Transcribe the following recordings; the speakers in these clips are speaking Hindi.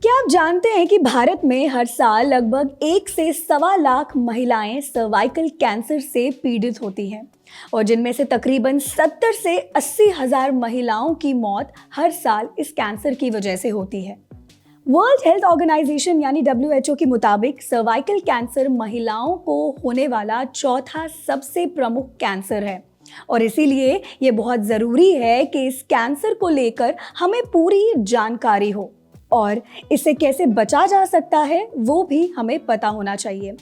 क्या आप जानते हैं कि भारत में हर साल लगभग 1 से 1.25 लाख महिलाएं सर्वाइकल कैंसर से पीड़ित होती हैं और जिनमें से तकरीबन 70 से 80 हजार महिलाओं की मौत हर साल इस कैंसर की वजह से होती है। वर्ल्ड हेल्थ ऑर्गेनाइजेशन यानी WHO के मुताबिक सर्वाइकल कैंसर महिलाओं को होने वाला चौथा सबसे प्रमुख कैंसर है और इसीलिए ये बहुत ज़रूरी है कि इस कैंसर को लेकर हमें पूरी जानकारी हो और इससे कैसे बचा जा सकता है वो भी हमें पता होना चाहिए।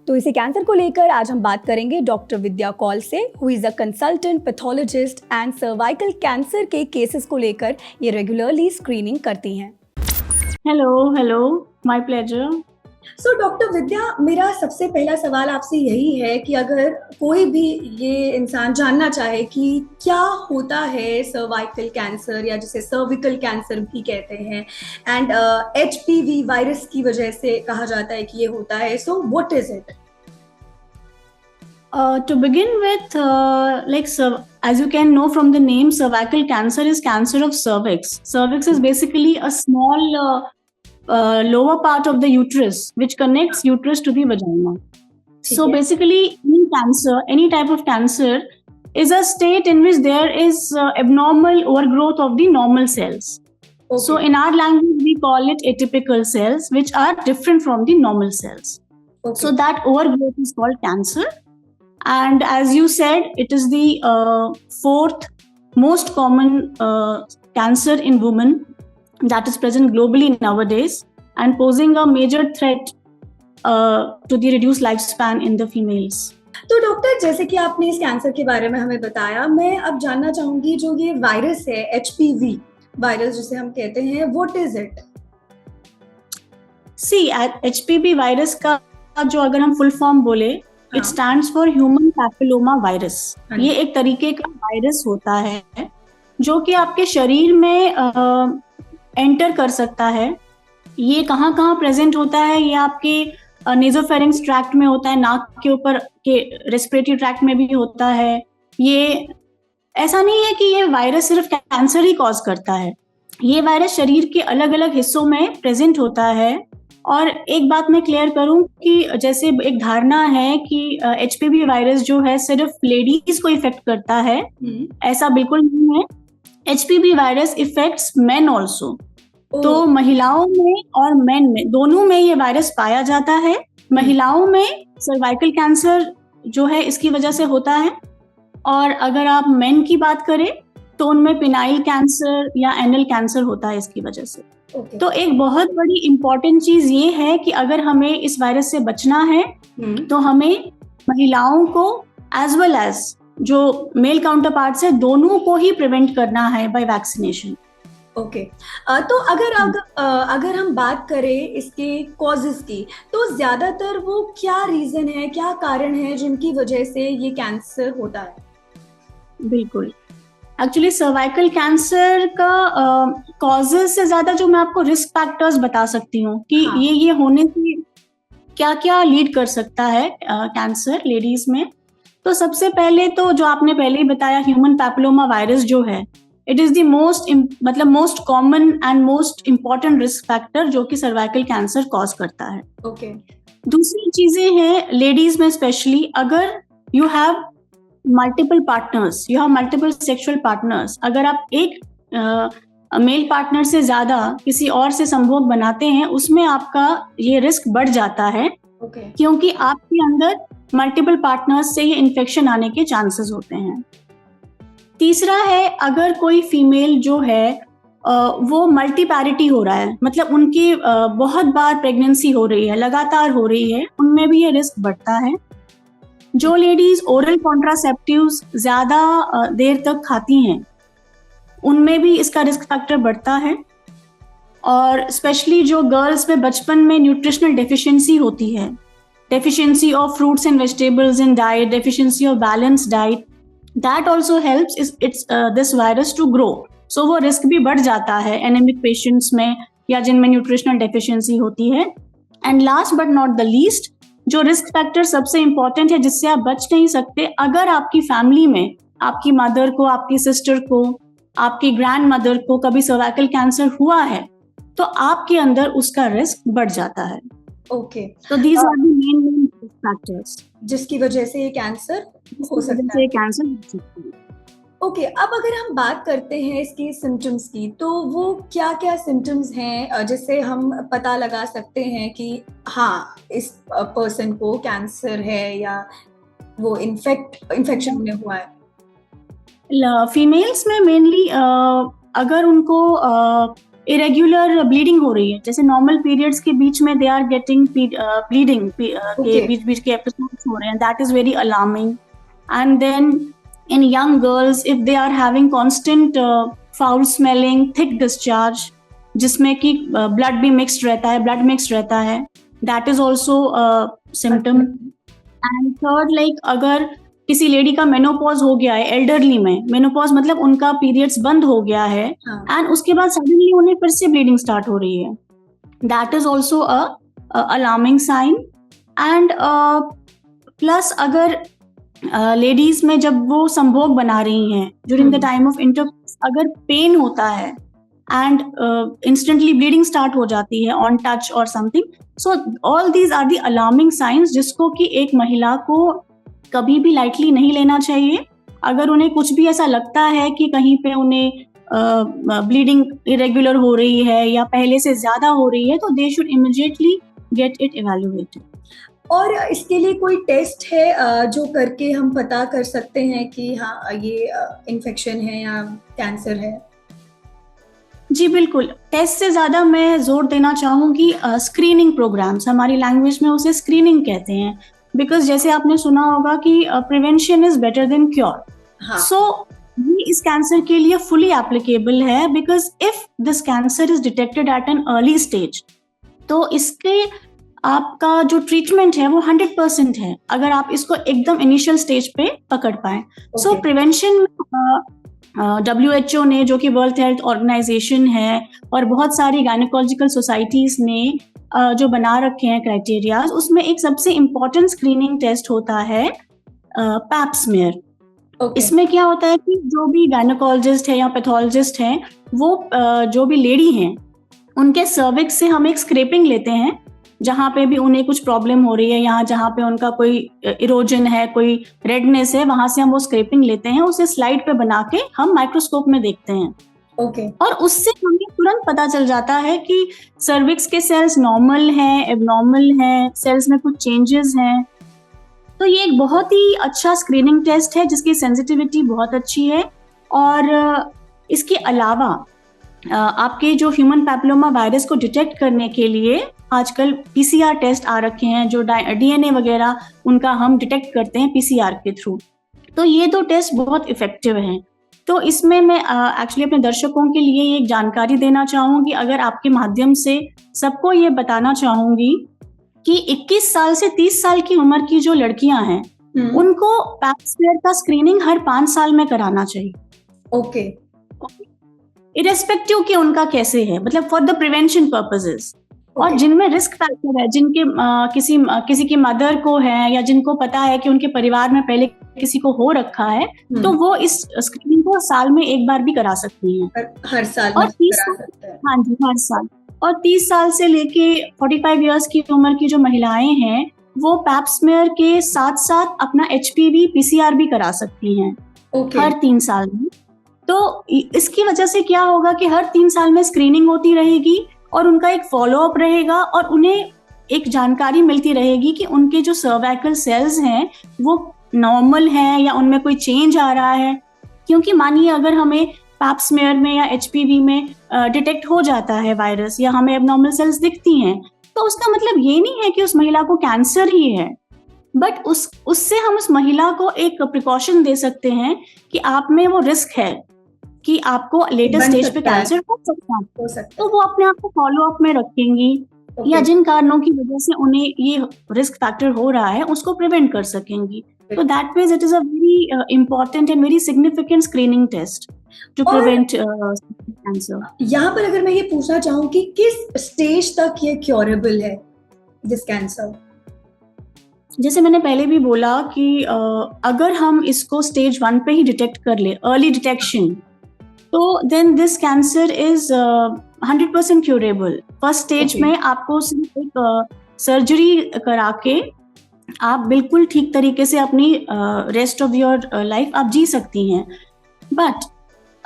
तो इसी कैंसर को लेकर आज हम बात करेंगे डॉक्टर विद्या कौल से, who is a consultant pathologist and cervical cancer के केसेस को लेकर ये रेगुलरली स्क्रीनिंग करती हैं। Hello, my pleasure. So doctor Vidya, मेरा सबसे पहला सवाल आपसे यही है कि अगर कोई भी ये इंसान जानना चाहे कि क्या होता है सर्वाइकल कैंसर या जिसे सर्विकल कैंसर भी कहते हैं एंड HPV वायरस की वजह से कहा जाता है कि ये होता है, so what is it? To begin with, as you can know from the name, cervical cancer is cancer of cervix. Cervix is basically a small lower part of the uterus which connects uterus to the vagina. So basically, any type of cancer is a state in which there is abnormal overgrowth of the normal cells. Okay. So in our language, we call it atypical cells, which are different from the normal cells. Okay. So that overgrowth is called cancer. And as you said, it is the fourth most common cancer in women that is present globally nowadays and posing a major threat to the reduced lifespan in the females. तो डॉक्टर, जैसे कि आपने इस कैंसर के बारे में हमें बताया, मैं अब जानना चाहूंगी जो ये वायरस है HPV वायरस जिसे हम कहते हैं, what is it? See HPV virus का जो अगर हम फुल फॉर्म बोले, it stands for human papilloma virus. ये एक तरीके का वायरस होता है जो कि आपके शरीर में एंटर कर सकता है। ये कहाँ कहाँ प्रेजेंट होता है? ये आपके नेजोफेरिंक्स ट्रैक्ट में होता है, नाक के ऊपर के रेस्पिरेटरी ट्रैक्ट में भी होता है। ये ऐसा नहीं है कि ये वायरस सिर्फ कैंसर ही कॉज करता है, ये वायरस शरीर के अलग अलग हिस्सों में प्रेजेंट होता है। और एक बात मैं क्लियर करूं कि जैसे एक धारणा है कि HPV वायरस जो है सिर्फ लेडीज को इफेक्ट करता है, ऐसा बिल्कुल नहीं है। HPV virus effects main also. तो महिलाओं में और मेन में, दोनों में ये वायरस पाया जाता है। महिलाओं में सर्वाइकल कैंसर जो है इसकी वजह से होता है, और अगर आप मेन की बात करें तो उनमें पिनाइल कैंसर या एनल कैंसर होता है इसकी वजह से। तो एक बहुत बड़ी इंपॉर्टेंट चीज ये है कि अगर हमें इस वायरस से बचना है तो हमें महिलाओं को एज वेल एज जो मेल काउंटर पार्ट्स है दोनों को ही प्रिवेंट करना है बाय वैक्सीनेशन। ओके। तो अगर हम बात करें इसके कॉजेस की, तो ज्यादातर वो क्या रीजन है, क्या कारण है जिनकी वजह से ये कैंसर होता है? बिल्कुल, एक्चुअली सर्वाइकल कैंसर का कॉजेस से ज्यादा जो मैं आपको रिस्क फैक्टर्स बता सकती हूँ कि ये होने से क्या क्या लीड कर सकता है कैंसर लेडीज में। तो सबसे पहले तो जो आपने पहले ही बताया, ह्यूमन पैपिलोमा वायरस जो है, it is the most common and most important risk factor जो कि सर्वाइकल कैंसर कॉज करता है। ओके। दूसरी चीजें हैं लेडीज में स्पेशली, अगर you have multiple partners, you have multiple sexual partners, अगर आप एक मेल पार्टनर से ज्यादा किसी और से संभोग बनाते हैं, उसमें आपका ये रिस्क बढ़ जाता है। क्योंकि आपके अंदर मल्टीपल पार्टनर्स से ये इन्फेक्शन आने के चांसेस होते हैं। तीसरा है, अगर कोई फीमेल जो है वो मल्टी पैरिटी हो रहा है, मतलब उनकी बहुत बार प्रेगनेंसी हो रही है, लगातार हो रही है, उनमें भी ये रिस्क बढ़ता है। जो लेडीज ओरल कॉन्ट्रासेप्टिव्स ज्यादा देर तक खाती हैं, उनमें भी इसका रिस्क फैक्टर बढ़ता है। और स्पेशली जो गर्ल्स में बचपन में न्यूट्रिशनल डेफिशिएंसी होती है, deficiency of fruits and vegetables in diet, deficiency of balanced diet, that also helps this virus to grow. So वो रिस्क भी बढ़ जाता है एनेमिक पेशेंट्स में या जिनमें न्यूट्रिशनल डेफिशिएंसी होती है। And last but not the least, जो रिस्क फैक्टर सबसे इंपॉर्टेंट है जिससे आप बच नहीं सकते, अगर आपकी फैमिली में आपकी मदर को, आपकी सिस्टर को, आपकी ग्रैंड मदर को कभी सर्वाइकल कैंसर हुआ है तो आपके अंदर उसका रिस्क बढ़ जाता है। ओके, तो these are the main factors जिसकी वजह से ये कैंसर हो सकता से है। कैंसर हो सकता है। ओके, अब अगर हम बात करते हैं इसकी सिम्टम्स की, तो वो क्या क्या सिम्टम्स हैं जिससे हम पता लगा सकते हैं कि हाँ, इस पर्सन को कैंसर है या वो इन्फेक्शन होने हुआ है। फीमेल्स में मेनली अगर उनको इरेग्युलर ब्लीडिंग हो रही है, जैसे नॉर्मल पीरियड्स के बीच में दे आर गेटिंग ब्लीडिंग के बीच बीच के एपिसोड्स हो रहे हैं, that is very alarming. And then in young girls if they are having constant foul smelling thick discharge, जिसमें कि ब्लड भी मिक्स्ड रहता है, that is also symptom. And third, like अगर किसी लेडी का मेनोपॉज हो गया है, एल्डरली में मेनोपॉज मतलब उनका पीरियड्स बंद हो गया है एंड उसके बाद सडनली उन्हें फिर से ब्लीडिंग स्टार्ट हो रही है, that is also a alarming sign. And plus अगर लेडीज में जब वो संभोग बना रही हैं during the time of intercourse, अगर पेन होता है एंड इंस्टेंटली ब्लीडिंग स्टार्ट हो जाती है ऑन टच और something, so all these are the alarming signs जिसको कि एक महिला को कभी भी लाइटली नहीं लेना चाहिए। अगर उन्हें कुछ भी ऐसा लगता है कि कहीं पे उन्हें ब्लीडिंग इरेगुलर हो रही है या पहले से ज्यादा हो रही है, तो they should immediately get it evaluated. और इसके लिए कोई टेस्ट है जो करके हम पता कर सकते हैं कि हाँ, ये इन्फेक्शन है या कैंसर है? जी बिल्कुल, टेस्ट से ज्यादा मैं जोर देना चाहूंगी स्क्रीनिंग प्रोग्राम्स, हमारी लैंग्वेज में उसे स्क्रीनिंग कहते हैं, बिकॉज जैसे आपने सुना होगा कि prevention is better than cure. So ये इस कैंसर के लिए फुली एप्लीकेबल है, because if this cancer is detected at an early stage, तो इसके आपका जो ट्रीटमेंट है वो 100% है, अगर आप इसको एकदम इनिशियल स्टेज पे पकड़ पाए। सो प्रिवेंशन WHO ने, जो कि वर्ल्ड हेल्थ ऑर्गेनाइजेशन है, और बहुत सारी गायनेकोलॉजिकल सोसाइटीज ने जो बना रखे हैं क्राइटेरियाज, उसमें एक सबसे इम्पोर्टेंट स्क्रीनिंग टेस्ट होता है पैप स्मीयर। इसमें क्या होता है कि जो भी गायनेकोलॉजिस्ट है या पैथोलॉजिस्ट हैं, वो जो भी लेडी हैं उनके सर्विक्स से हम एक स्क्रैपिंग लेते हैं, जहाँ पे भी उन्हें कुछ प्रॉब्लम हो रही है, यहाँ जहाँ पे उनका कोई इरोजन है, कोई रेडनेस है, वहां से हम वो स्क्रैपिंग लेते हैं, उसे स्लाइड पे बना के हम माइक्रोस्कोप में देखते हैं। और उससे हमें तुरंत पता चल जाता है कि सर्विक्स के सेल्स नॉर्मल हैं, एबनॉर्मल हैं, सेल्स में कुछ चेंजेस हैं। तो ये एक बहुत ही अच्छा स्क्रीनिंग टेस्ट है जिसकी सेंसिटिविटी बहुत अच्छी है। और इसके अलावा आपके जो ह्यूमन पैपिलोमा वायरस को डिटेक्ट करने के लिए आजकल PCR टेस्ट आ रखे हैं, जो DNA वगैरह उनका हम डिटेक्ट करते हैं PCR के थ्रू। तो ये दो टेस्ट बहुत इफेक्टिव हैं। तो इसमें मैं एक्चुअली अपने दर्शकों के लिए एक जानकारी देना चाहूँगी, अगर आपके माध्यम से सबको ये बताना चाहूँगी कि 21 साल से 30 साल की उम्र की जो लड़कियां हैं उनको पैप स्मीयर का स्क्रीनिंग हर 5 साल में कराना चाहिए। इरेस्पेक्टिव कि उनका कैसे है, मतलब फॉर द प्रिवेंशन पर्पसेस। और जिनमें रिस्क फैक्टर है, जिनके किसी की मदर को है या जिनको पता है कि उनके परिवार में पहले किसी को हो रखा है, तो वो इस स्क्रीनिंग को साल में एक बार भी करा सकती हैं, हर साल और 30 हाँ जी, हर साल। और 30 साल से लेके 45 इयर्स की उम्र की जो महिलाएं हैं, वो पैप स्मीयर के साथ साथ अपना HPV PCR भी करा सकती हैं हर 3 साल में। तो इसकी वजह से क्या होगा कि हर 3 साल में स्क्रीनिंग होती रहेगी और उनका एक फॉलोअप रहेगा, और उन्हें एक जानकारी मिलती रहेगी कि उनके जो सर्वाइकल सेल्स हैं वो नॉर्मल हैं या उनमें कोई चेंज आ रहा है। क्योंकि मानिए अगर हमें पैप स्मीयर में या HPV में डिटेक्ट हो जाता है वायरस, या हमें एबनॉर्मल सेल्स दिखती हैं, तो उसका मतलब ये नहीं है कि उस महिला को कैंसर ही है, बट उससे हम उस महिला को एक प्रिकॉशन दे सकते हैं कि आप में वो रिस्क है कि आपको लेटेस्ट स्टेज पे कैंसर हो सकता है। तो वो अपने आप को फॉलो अप में रखेंगी, या जिन कारणों की वजह से उन्हें ये रिस्क फैक्टर हो रहा है उसको प्रिवेंट कर सकेंगी। तो that means it is a very important and very significant screening test to prevent cancer. यहाँ पर अगर मैं ये पूछना चाहूँ कि किस स्टेज तक ये क्योरेबल है दिस कैंसर? जैसे मैंने पहले भी बोला कि अगर हम इसको स्टेज 1 पे ही डिटेक्ट कर ले, अर्ली डिटेक्शन, तो then this cancer is 100% curable. First stage Okay. में आपको सिर्फ एक सर्जरी करा के आप बिल्कुल ठीक तरीके से अपनी रेस्ट ऑफ योर लाइफ आप जी सकती हैं। बट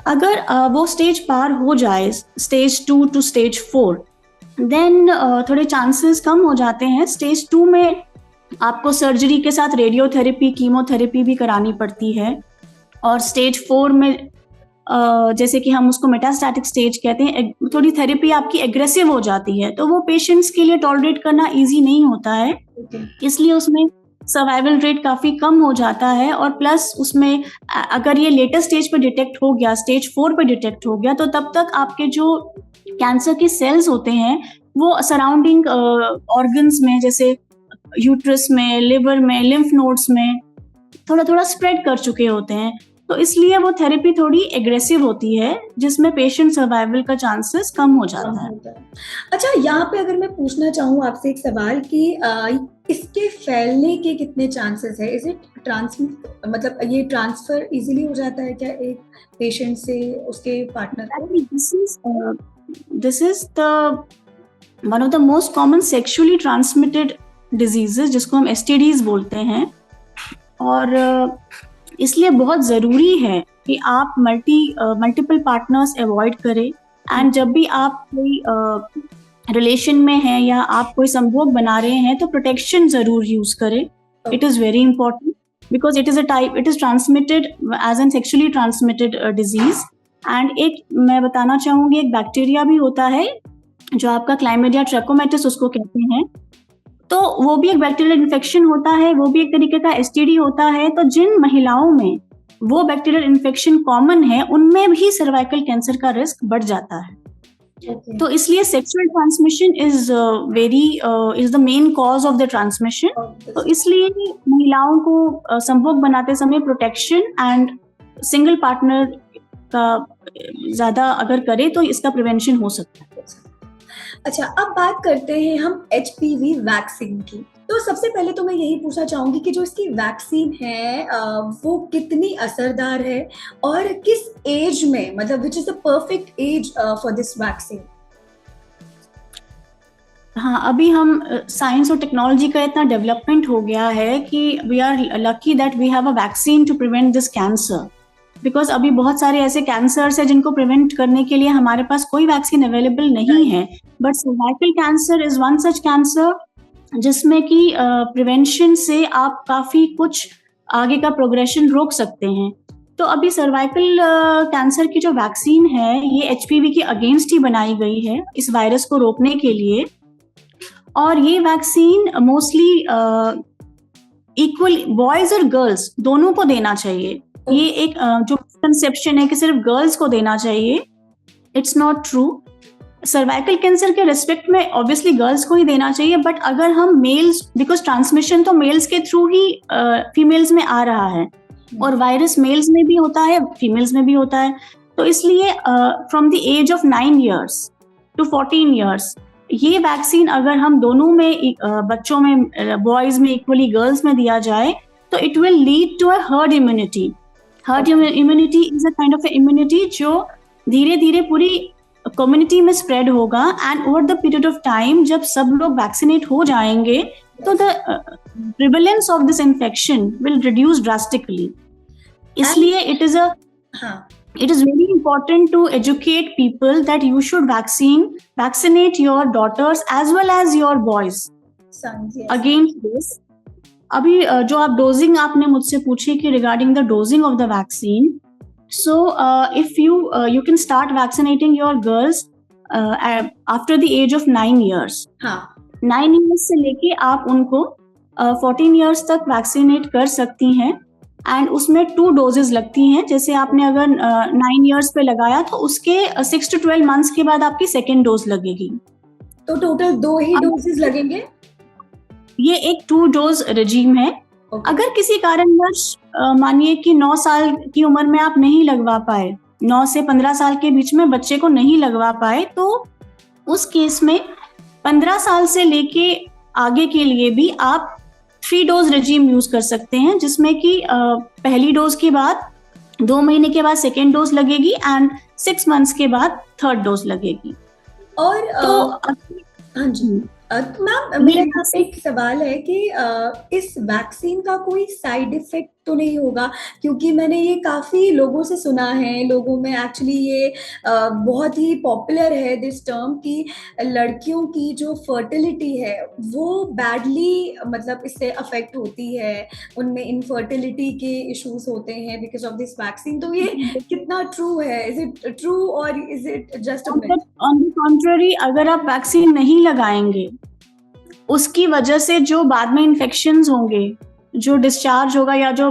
अगर वो स्टेज पार हो जाए, स्टेज 2 टू स्टेज 4, देन थोड़े चांसेस कम हो जाते हैं। स्टेज 2 में आपको सर्जरी के साथ रेडियोथेरेपी, कीमोथेरेपी भी करानी पड़ती है। और स्टेज 4 में जैसे कि हम उसको मेटास्टैटिक स्टेज कहते हैं, थोड़ी थेरेपी आपकी एग्रेसिव हो जाती है, तो वो पेशेंट्स के लिए टॉलरेट करना इजी नहीं होता है। इसलिए उसमें सर्वाइवल रेट काफ़ी कम हो जाता है। और प्लस उसमें अगर ये लेटर स्टेज पे डिटेक्ट हो गया, स्टेज 4 पे डिटेक्ट हो गया, तो तब तक आपके जो कैंसर के सेल्स होते हैं वो सराउंडिंग ऑर्गन्स में, जैसे यूट्रस में, लिवर में, लिम्फ नोड्स में थोड़ा थोड़ा स्प्रेड कर चुके होते हैं। तो इसलिए वो थेरेपी थोड़ी एग्रेसिव होती है, जिसमें पेशेंट सर्वाइवल का चांसेस कम हो जाता है। अच्छा, यहाँ पे अगर मैं पूछना चाहूँ आपसे एक सवाल कि इसके फैलने के कितने चांसेस है? इज इट मतलब ये ट्रांसफर इजीली हो जाता है क्या एक पेशेंट से उसके पार्टनर को? This is the one of the most common sexually transmitted diseases, जिसको हम STDs बोलते हैं। और इसलिए बहुत ज़रूरी है कि आप मल्टीपल पार्टनर्स अवॉइड करें। एंड जब भी आप कोई रिलेशन में हैं या आप कोई संभोग बना रहे हैं, तो प्रोटेक्शन ज़रूर यूज़ करें। It is very important because it is transmitted as an sexually transmitted disease. And एक मैं बताना चाहूँगी, एक बैक्टीरिया भी होता है जो आपका क्लाइमेडिया ट्रैकोमैटिस उसको कहते हैं, तो वो भी एक बैक्टीरियल इन्फेक्शन होता है, वो भी एक तरीके का STD होता है। तो जिन महिलाओं में वो बैक्टीरियल इन्फेक्शन कॉमन है, उनमें भी सर्वाइकल कैंसर का रिस्क बढ़ जाता है। Okay. तो इसलिए sexual transmission is the main cause of the transmission. तो इसलिए महिलाओं को संभोग बनाते समय प्रोटेक्शन एंड सिंगल पार्टनर का ज्यादा अगर करे तो इसका प्रिवेंशन हो सकता है। अच्छा, अब बात करते हैं हम HPV वैक्सीन की। तो सबसे पहले तो मैं यही पूछना चाहूंगी कि जो इसकी वैक्सीन है वो कितनी असरदार है और किस एज में, मतलब which is the perfect age for this vaccine? हाँ, अभी हम साइंस और टेक्नोलॉजी का इतना डेवलपमेंट हो गया है कि we are lucky that we have a vaccine to prevent this cancer. Because अभी बहुत सारे ऐसे कैंसर्स है जिनको प्रिवेंट करने के लिए हमारे पास कोई वैक्सीन अवेलेबल नहीं है। But cervical cancer is one such cancer जिसमें कि प्रिवेंशन से आप काफ़ी कुछ आगे का प्रोग्रेशन रोक सकते हैं। तो अभी सर्वाइकल कैंसर की जो वैक्सीन है, ये HPV के अगेंस्ट ही बनाई गई है, इस वायरस को रोकने के लिए। और ये वैक्सीन मोस्टली इक्वल बॉयज और गर्ल्स दोनों को देना चाहिए। ये एक जो कंसेप्शन है कि सिर्फ गर्ल्स को देना चाहिए, it's not true. Cervical cancer के रिस्पेक्ट में ऑब्वियसली गर्ल्स को ही देना चाहिए, बट अगर हम मेल्स, बिकॉज ट्रांसमिशन तो मेल्स के थ्रू ही फीमेल्स में आ रहा है, और वायरस मेल्स में भी होता है, फीमेल्स में भी होता है। तो इसलिए from the age of 9 years to 14 years ये वैक्सीन अगर हम दोनों में बच्चों में, बॉयज में इक्वली, गर्ल्स में दिया जाए, तो it will lead to a herd immunity. Herd immunity is a kind of immunity जो धीरे धीरे पूरी कम्युनिटी में स्प्रेड होगा। And over the period of time जब सब लोग वैक्सीनेट हो जाएंगे, तो the prevalence of this infection will reduce drastically. इसलिए it is very important to educate people that you should vaccinate your daughters as well as your boys against this. अभी जो आप डोजिंग आपने मुझसे पूछी कि regarding the dosing of the vaccine, so if you can start vaccinating your girls after the age of 9 years. 9 years से लेके आप उनको 14 years तक वैक्सीनेट कर सकती हैं। एंड उसमें 2 डोजेज लगती हैं। जैसे आपने अगर 9 years पे लगाया, तो उसके 6 to 12 months के बाद आपकी सेकेंड डोज लगेगी। तो टोटल 2 ही डोजेज लगेंगे? ये एक 2 डोज रेजीम है। अगर किसी कारणवश मानिए कि 9 साल की उम्र में आप नहीं लगवा पाए, 9 से 15 साल के बीच में बच्चे को नहीं लगवा पाए, तो उस केस में 15 साल से लेके आगे के लिए भी आप 3 डोज रेजीम यूज कर सकते हैं, जिसमें कि पहली डोज के बाद 2 महीने के बाद सेकेंड डोज लगेगी एंड 6 months के बाद थर्ड डोज लगेगी। और हाँ जी, तो मैम मेरा यहाँ पे एक सवाल है कि इस वैक्सीन का कोई साइड इफेक्ट तो नहीं होगा? क्योंकि मैंने ये काफी लोगों से सुना है, लोगों में एक्चुअली ये बहुत ही पॉपुलर है दिस टर्म कि लड़कियों की जो फर्टिलिटी है वो बैडली मतलब इससे अफेक्ट होती है, उनमें इनफर्टिलिटी के इश्यूज होते हैं बिकॉज ऑफ दिस वैक्सीन। तो ये कितना ट्रू है? इज इट ट्रू और is it just a myth? On the contrary, अगर आप वैक्सीन नहीं लगाएंगे, उसकी वजह से जो बाद में इन्फेक्शंस होंगे, जो डिस्चार्ज होगा या जो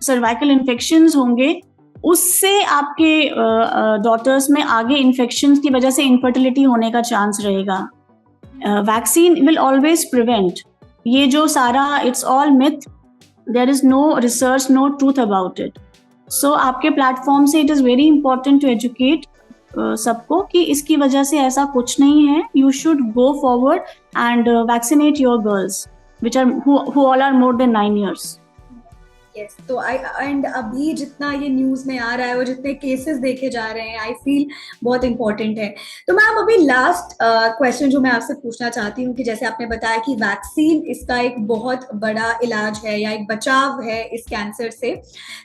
सर्वाइकल इन्फेक्शंस होंगे, उससे आपके डॉटर्स में आगे इन्फेक्शंस की वजह से इनफर्टिलिटी होने का चांस रहेगा। Vaccine will always prevent. ये जो सारा it's all myth, there is no research, no truth about it. So आपके प्लेटफॉर्म से it is very important to educate सबको कि इसकी वजह से ऐसा कुछ नहीं है। You should go forward and vaccinate your girls which are who all are more than 9 years. Yes, तो एंड अभी जितना ये न्यूज में आ रहा है और जितने केसेस देखे जा रहे हैं, आई फील बहुत इंपॉर्टेंट है। तो मैम अभी लास्ट क्वेश्चन जो मैं आपसे पूछना चाहती हूँ कि जैसे आपने बताया कि वैक्सीन इसका एक बहुत बड़ा इलाज है या एक बचाव है इस कैंसर से,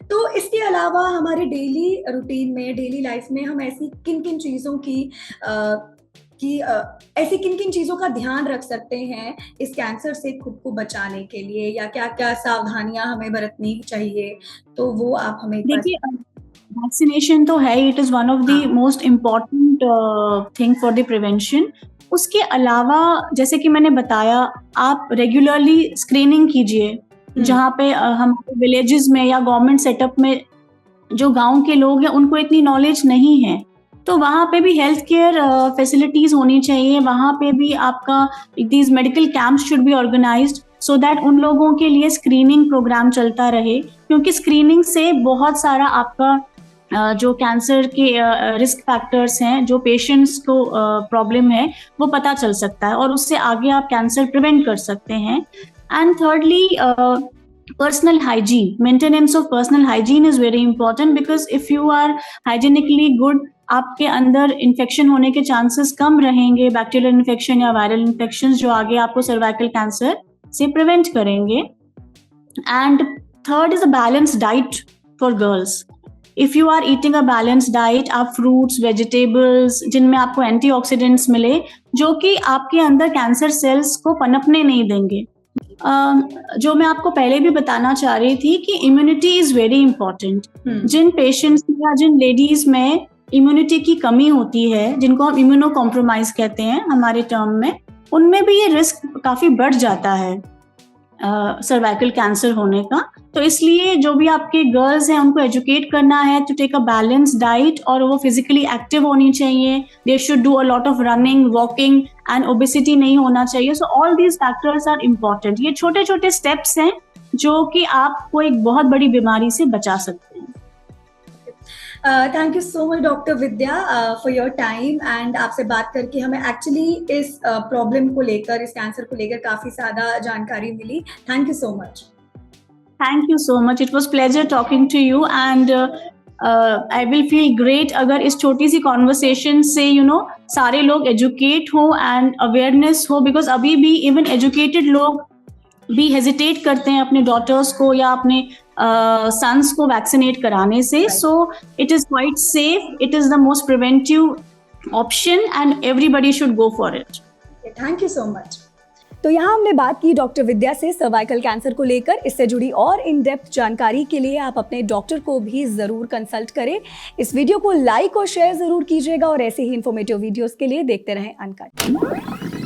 तो इसके अलावा हमारे डेली रूटीन में, डेली लाइफ में हम ऐसी किन किन चीज़ों ऐसी किन किन चीजों का ध्यान रख सकते हैं इस कैंसर से खुद को बचाने के लिए, या क्या क्या सावधानियां हमें बरतनी चाहिए? तो वो आप हमें देखिए, वैक्सीनेशन तो है, it is one of the most important thing for the prevention. उसके अलावा जैसे कि मैंने बताया, आप रेगुलरली स्क्रीनिंग कीजिए। जहाँ पे हमारे विलेजेस में या गवर्नमेंट सेटअप में जो गांव के लोग हैं उनको इतनी नॉलेज नहीं है, तो वहाँ पे भी हेल्थ केयर फैसिलिटीज होनी चाहिए। वहाँ पे भी आपका these medical camps should be organised so that उन लोगों के लिए स्क्रीनिंग प्रोग्राम चलता रहे, क्योंकि स्क्रीनिंग से बहुत सारा आपका जो कैंसर के रिस्क फैक्टर्स हैं, जो पेशेंट्स को प्रॉब्लम है, वो पता चल सकता है और उससे आगे आप कैंसर प्रिवेंट कर सकते हैं। And thirdly, personal hygiene, maintenance of personal hygiene is very important, because if you are hygienically good, आपके अंदर इन्फेक्शन होने के चांसेस कम रहेंगे, बैक्टीरियल इन्फेक्शन या वायरल इन्फेक्शन जो आगे आपको सर्वाइकल कैंसर से प्रिवेंट करेंगे। And third is a balance diet for girls. If you are eating a balance diet, आप फ्रूट्स, वेजिटेबल्स जिनमें आपको एंटीऑक्सीडेंट्स मिले, जो कि आपके अंदर कैंसर सेल्स को पनपने नहीं देंगे। जो मैं आपको पहले भी बताना चाह रही थी कि इम्यूनिटी इज वेरी इंपॉर्टेंट। जिन पेशेंट्स या जिन लेडीज में इम्यूनिटी की कमी होती है, जिनको हम इम्यूनो कॉम्प्रोमाइज कहते हैं हमारे टर्म में, उनमें भी ये रिस्क काफी बढ़ जाता है सर्वाइकल कैंसर होने का। तो इसलिए जो भी आपके गर्ल्स हैं उनको एजुकेट करना है to take a balance diet, और वो फिजिकली एक्टिव होनी चाहिए। They should do a lot of running, walking, and obesity नहीं होना चाहिए। So all these factors are important. ये छोटे छोटे स्टेप्स हैं जो कि आपको एक बहुत बड़ी बीमारी से बचा सकते हैं। Thank you so much doctor Vidya for your time, and आपसे बात करके हमें एक्चुअली इस प्रॉब्लम को लेकर, इस कैंसर को लेकर काफी ज्यादा जानकारी मिली। Thank you so much. Thank you so much, it was pleasure talking to you, and I will feel great अगर इस छोटी सी कॉन्वर्सेशन से सारे लोग एजुकेट हो एंड अवेयरनेस हो, बिकॉज अभी भी इवन एजुकेटेड लोग भी हेजिटेट करते हैं अपने डॉटर्स को या अपने सन्स को वैक्सीनेट कराने से। So it is quite safe, it is the most preventive option and everybody should go for it. Thank you so much. तो यहाँ हमने बात की डॉक्टर विद्या से सर्वाइकल कैंसर को लेकर। इससे जुड़ी और इन डेप्थ जानकारी के लिए आप अपने डॉक्टर को भी ज़रूर कंसल्ट करें। इस वीडियो को लाइक और शेयर ज़रूर कीजिएगा और ऐसे ही इन्फॉर्मेटिव वीडियोस के लिए देखते रहें अनकट।